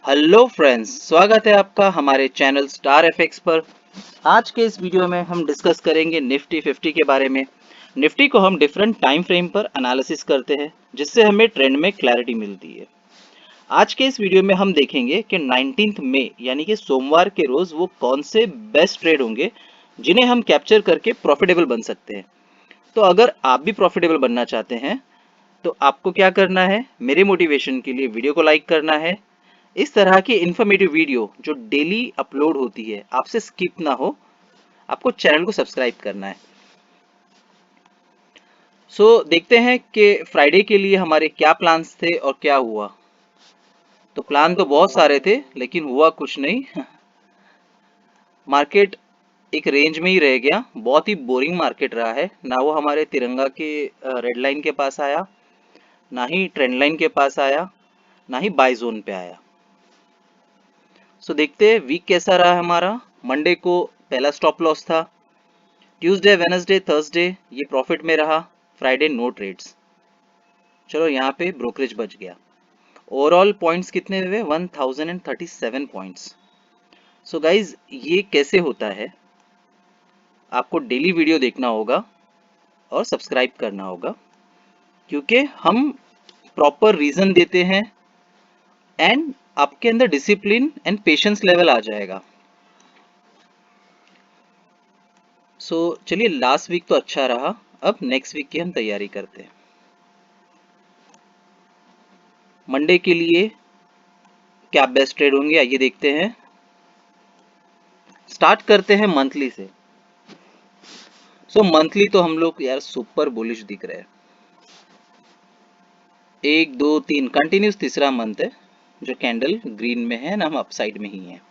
Hello friends, स्वागत है आपका हमारे चैनल स्टार एफएक्स पर। आज के इस वीडियो में हम डिस्कस करेंगे निफ्टी 50 के बारे में। निफ्टी को हम डिफरेंट टाइम फ्रेम पर एनालिसिस करते हैं, जिससे हमें ट्रेंड में क्लैरिटी मिलती है। आज के इस वीडियो में हम देखेंगे कि 19 मई यानी कि सोमवार के रोज वो कौन से बेस्ट ट्रेड होंगे जिन्हें हम कैप्चर करके प्रॉफिटेबल बन सकते हैं। तो अगर आप भी प्रॉफिटेबल बनना चाहते हैं तो आपको क्या करना है, मेरे मोटिवेशन के लिए वीडियो को लाइक करना है। इस तरह की इन्फॉर्मेटिव वीडियो जो डेली अपलोड होती है आपसे स्किप ना हो, आपको चैनल को सब्सक्राइब करना है। देखते हैं कि फ्राइडे के लिए हमारे क्या प्लान्स थे और क्या हुआ। तो प्लान तो बहुत सारे थे लेकिन हुआ कुछ नहीं। मार्केट एक रेंज में ही रह गया। बहुत ही बोरिंग मार्केट रहा है। ना वो हमारे तिरंगा के रेड लाइन के पास आया, ना ही ट्रेंड लाइन के पास आया, ना ही बाय जोन पे आया। देखते हैं वीक कैसा रहा हमारा। मंडे को पहला स्टॉप लॉस था। ट्यूसडे, वेडनेसडे, थर्सडे ये प्रॉफिट में रहा। Friday no trades. चलो यहाँ पे ब्रोकरेज बच गया। ओवरऑल पॉइंट्स कितने हुए? 1037 पॉइंट्स। गाइज, ये कैसे होता है? आपको डेली वीडियो देखना होगा और सब्सक्राइब करना होगा, क्योंकि हम प्रॉपर रीजन देते हैं एंड आपके अंदर डिसिप्लिन एंड पेशेंस लेवल आ जाएगा। चलिए, लास्ट वीक तो अच्छा रहा, अब नेक्स्ट वीक की हम तैयारी करते हैं। मंडे के लिए क्या बेस्ट ट्रेड होंगे, आइए देखते हैं। स्टार्ट करते हैं मंथली से। मंथली तो हम लोग यार सुपर बुलिश दिख रहे हैं। 1 2 3 कंटिन्यूस तीसरा मंथ है जो कैंडल ग्रीन में है ना, हम अपसाइड में ही हैं।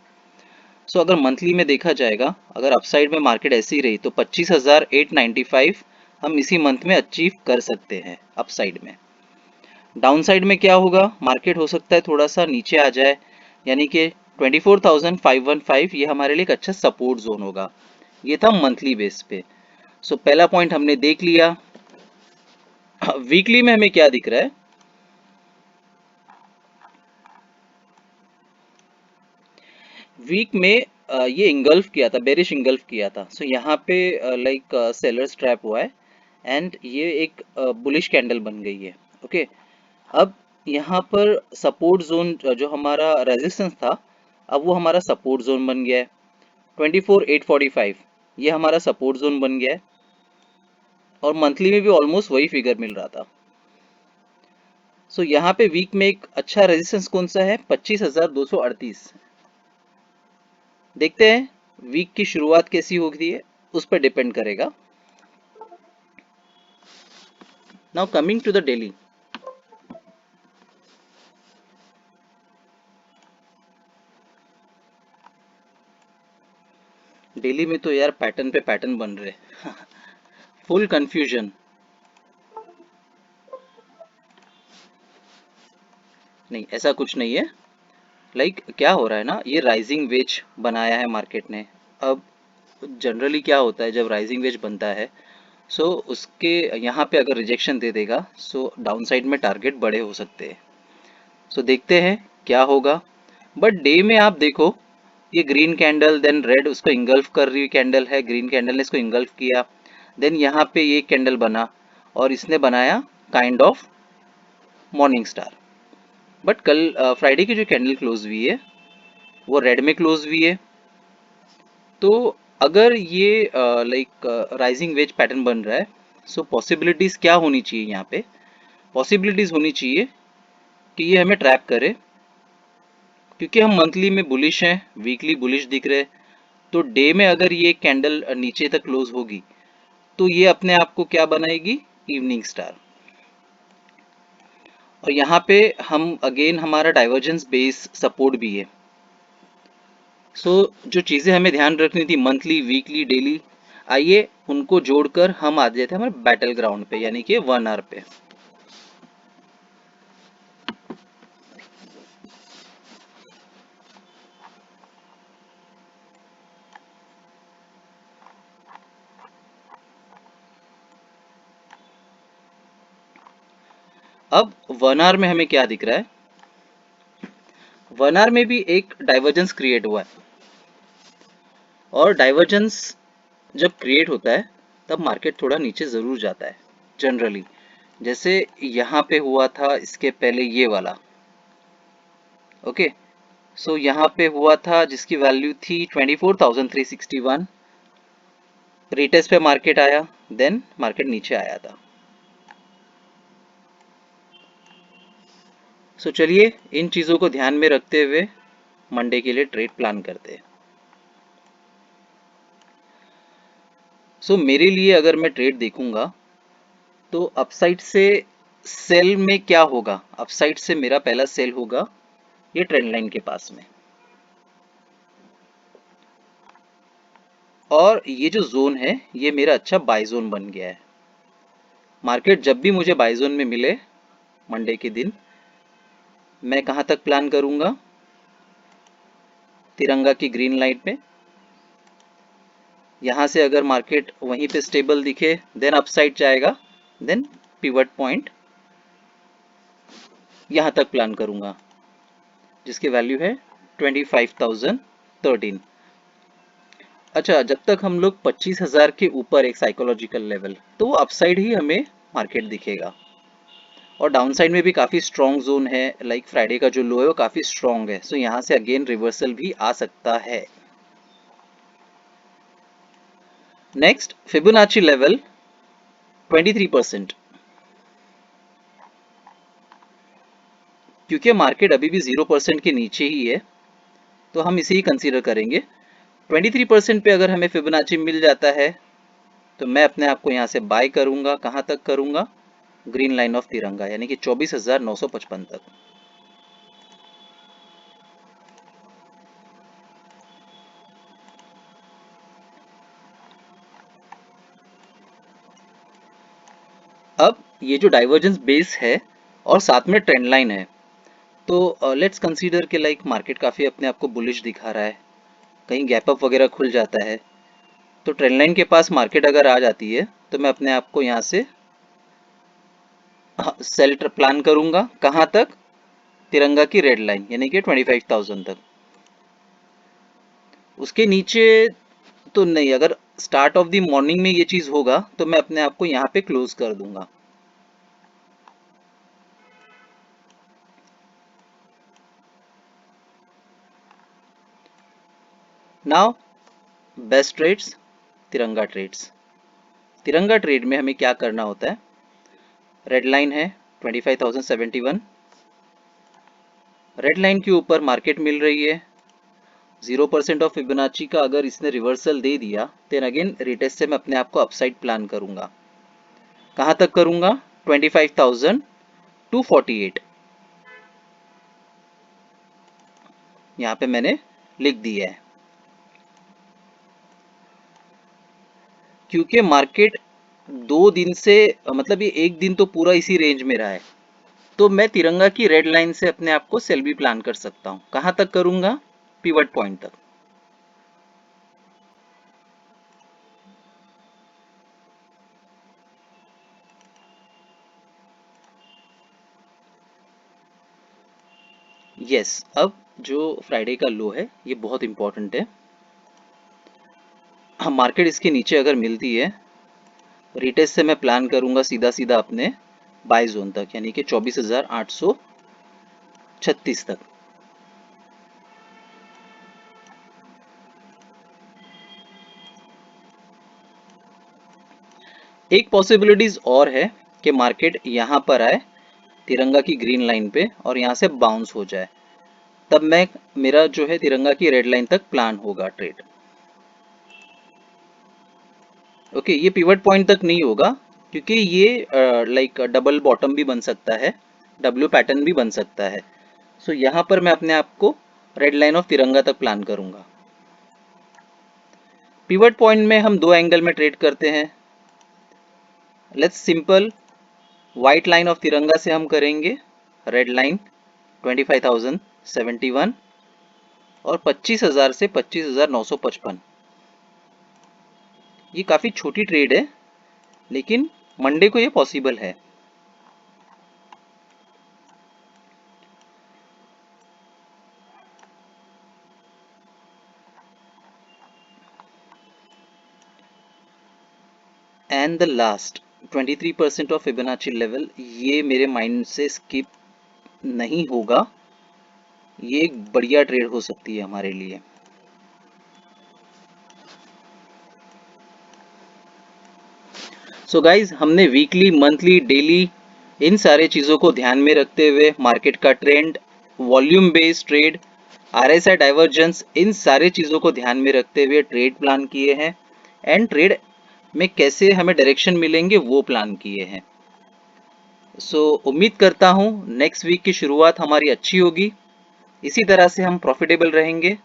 अगर मंथली में देखा जाएगा, अगर अपसाइड में मार्केट ऐसी रही तो 25,895 हम इसी मंथ में अचीव कर सकते हैं अपसाइड में। डाउन साइड में क्या होगा? मार्केट हो सकता है थोड़ा सा नीचे आ जाए, यानी कि 24,515 ये हमारे लिए एक अच्छा सपोर्ट जोन होगा। ये था मंथली बेस पे। पहला पॉइंट हमने देख लिया। वीकली में हमें क्या दिख रहा है? वीक में ये इंगल्फ किया था, बेरिश इंगल्फ किया था। यहाँ पे लाइक सेलर्स ट्रैप हुआ है एंड ये एक बुलिश कैंडल बन गई है। ओके, अब यहाँ पर सपोर्ट जोन जो हमारा रेजिस्टेंस था, अब वो हमारा सपोर्ट जोन बन गया है। 24,845 ये हमारा सपोर्ट जोन बन गया है और मंथली में भी ऑलमोस्ट वही फिगर मिल रहा था। यहाँ पे वीक में एक अच्छा रेजिस्टेंस कौन सा है? 25,238। देखते हैं वीक की शुरुआत कैसी होती है, उस पर डिपेंड करेगा। Now coming to the daily. Daily में तो यार पैटर्न पे पैटर्न बन रहे। Full confusion. नहीं, ऐसा कुछ नहीं है। क्या हो रहा है ना, ये राइजिंग वेज बनाया है मार्केट ने। अब जनरली क्या होता है, जब राइजिंग वेज बनता है उसके यहाँ पे अगर रिजेक्शन दे देगा डाउन साइड में टारगेट बड़े हो सकते हैं। देखते हैं क्या होगा। बट डे में आप देखो, ये ग्रीन कैंडल देन रेड उसको इंगल्फ कर रही कैंडल है, ग्रीन कैंडल ने इसको इंगल्फ किया, देन यहाँ पे ये कैंडल बना और इसने बनाया kind of morning star. But कल फ्राइडे की जो कैंडल क्लोज हुई है वो रेड में क्लोज हुई है। तो अगर ये राइजिंग वेज पैटर्न बन रहा है, पॉसिबिलिटीज क्या होनी चाहिए यहाँ पे? पॉसिबिलिटीज होनी चाहिए कि ये हमें ट्रैप करे, क्योंकि हम मंथली में बुलिश हैं, वीकली बुलिश दिख रहे हैं। तो डे में अगर ये कैंडल नीचे तक क्लोज होगी तो ये अपने आप को क्या बनाएगी? Evening star. और यहाँ पे हम अगेन हमारा डाइवर्जेंस बेस सपोर्ट भी है। जो चीज़ें हमें ध्यान रखनी थी मंथली, वीकली, डेली, आइए उनको जोड़कर हम आ जाते हैं हमारे बैटल ग्राउंड पे, यानी कि 1 आवर पे। अब 1 आवर में हमें क्या दिख रहा है? 1 आवर में भी एक डाइवर्जेंस क्रिएट हुआ है, और डाइवर्जेंस जब क्रिएट होता है तब मार्केट थोड़ा नीचे जरूर जाता है जनरली। जैसे यहाँ पे हुआ था इसके पहले ये वाला, ओके। सो यहाँ पे हुआ था जिसकी वैल्यू थी 24,361, रीटेस्ट पे मार्केट आया, देन मार्केट नीचे आया था। सो चलिए इन चीज़ों को ध्यान में रखते हुए मंडे के लिए ट्रेड प्लान करते हैं। सो मेरे लिए अगर मैं ट्रेड देखूंगा तो अपसाइड से सेल में क्या होगा, अपसाइड से मेरा पहला सेल होगा ये ट्रेंड लाइन के पास में, और ये जो जोन है ये मेरा अच्छा बाय जोन बन गया है। मार्केट जब भी मुझे बाय जोन में मिले मंडे के दिन, मैं कहां तक प्लान करूंगा, तिरंगा की ग्रीन लाइन पे। यहां से अगर मार्केट वहीं पे स्टेबल दिखे देन अपसाइड जाएगा, देन पिवट पॉइंट यहां तक प्लान करूंगा जिसकी वैल्यू है 25,013। अच्छा, जब तक हम लोग 25,000 के ऊपर एक साइकोलॉजिकल लेवल, तो वो अपसाइड ही हमें मार्केट दिखेगा। और डाउनसाइड में भी काफी स्ट्रॉन्ग जोन है, लाइक फ्राइडे का जो लो है वो काफी स्ट्रॉन्ग है, सो यहाँ से अगेन रिवर्सल भी आ सकता है। नेक्स्ट फिबोनाची लेवल 23%, क्योंकि मार्केट अभी भी 0% के नीचे ही है तो हम इसे ही कंसीडर करेंगे। 23% पे अगर हमें फिबोनाची मिल जाता है तो मैं अपने आप को यहाँ से बाय करूंगा, कहां तक करूंगा, ग्रीन लाइन ऑफ तिरंगा यानी कि 24,955 तक। अब ये जो डाइवर्जेंस बेस है और साथ में ट्रेंड लाइन है, तो लेट्स कंसीडर के लाइक मार्केट काफी अपने आप को बुलिश दिखा रहा है, कहीं गैप अप वगैरह खुल जाता है, तो ट्रेंड लाइन के पास मार्केट अगर आ जाती है तो मैं अपने आप को यहाँ से सेल प्लान करूंगा, कहां तक, तिरंगा की रेड लाइन यानी कि 25,000 तक। उसके नीचे तो नहीं, अगर स्टार्ट ऑफ द मॉर्निंग में ये चीज होगा तो मैं अपने आप को यहाँ पे क्लोज कर दूंगा। नाउ बेस्ट ट्रेड्स, तिरंगा ट्रेड्स। तिरंगा ट्रेड में हमें क्या करना होता है, रेड लाइन है 25,071, रेड लाइन के ऊपर मार्केट मिल रही है, 0% ऑफ फिबोनाची का अगर इसने रिवर्सल दे दिया देन अगेन रिटेस्ट से मैं अपने आप को अपसाइड प्लान करूंगा, कहां तक करूंगा, 25,248, यहां पे मैंने लिख दिया है। क्योंकि मार्केट 2 दिन से मतलब ये एक दिन तो पूरा इसी रेंज में रहा है, तो मैं तिरंगा की रेड लाइन से अपने आप को सेल भी प्लान कर सकता हूं, कहां तक करूंगा, पिवट पॉइंट तक। यस, अब जो फ्राइडे का लो है ये बहुत इंपॉर्टेंट है। हम मार्केट इसके नीचे अगर मिलती है, रिटेस्ट से मैं प्लान करूंगा सीधा सीधा अपने बाय जोन तक यानी कि 24,836 तक। एक पॉसिबिलिटीज और है कि मार्केट यहां पर आए तिरंगा की ग्रीन लाइन पे और यहां से बाउंस हो जाए, तब मैं मेरा जो है तिरंगा की रेड लाइन तक प्लान होगा ट्रेड। ओके, ये पिवट पॉइंट तक नहीं होगा क्योंकि ये लाइक डबल बॉटम भी बन सकता है, डब्ल्यू पैटर्न भी बन सकता है। सो यहाँ पर मैं अपने आप को रेड लाइन ऑफ तिरंगा तक प्लान करूंगा। पिवट पॉइंट में हम दो एंगल में ट्रेड करते हैं, let's simple, white line of तिरंगा से हम करेंगे रेड लाइन 25,071 और 25,000 से 25,955। ये काफी छोटी ट्रेड है लेकिन मंडे को ये पॉसिबल है। And the last 23% of Fibonacci level, ये मेरे माइंड से स्किप नहीं होगा। ये एक बढ़िया ट्रेड हो सकती है हमारे लिए। सो गाइज, हमने वीकली, मंथली, डेली इन सारे चीज़ों को ध्यान में रखते हुए मार्केट का trend, volume based trade, RSI divergence, इन सारे चीज़ों को ध्यान में रखते हुए ट्रेड प्लान किए हैं एंड ट्रेड में कैसे हमें डायरेक्शन मिलेंगे वो प्लान किए हैं। सो उम्मीद करता हूँ नेक्स्ट वीक की शुरुआत हमारी अच्छी होगी, इसी तरह से हम प्रॉफिटेबल रहेंगे।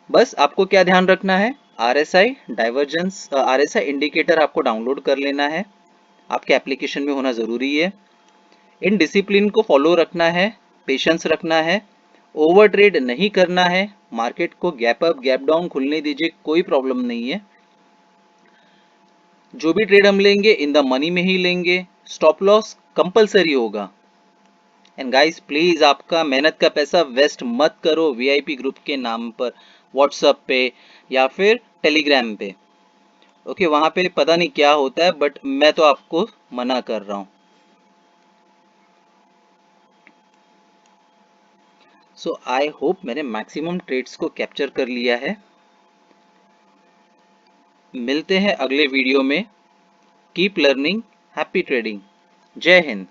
बस आपको क्या ध्यान रखना है, आरएसआई डाइवर्जेंस, आरएसआई इंडिकेटर आपको डाउनलोड कर लेना है, आपके एप्लीकेशन में होना ज़रूरी है। इन डिसिप्लिन को फॉलो रखना है, पेशेंस रखना है, ओवर ट्रेड नहीं करना है, मार्केट को गैप अप गैप डाउन खुलने दीजिए, कोई प्रॉब्लम नहीं है। जो भी ट्रेड हम लेंगे इन द मनी में ही लेंगे, स्टॉप लॉस कंपलसरी होगा। एंड गाइस प्लीज, आपका मेहनत का पैसा वेस्ट मत करो वीआईपी ग्रुप के नाम पर, व्हाट्सएप पे या फिर टेलीग्राम पे। ओके, वहां पे पता नहीं क्या होता है, बट मैं तो आपको मना कर रहा हूँ। सो आई होप मैंने मैक्सिमम ट्रेड्स को कैप्चर कर लिया है। मिलते हैं अगले वीडियो में। Keep learning, happy trading. जय हिंद।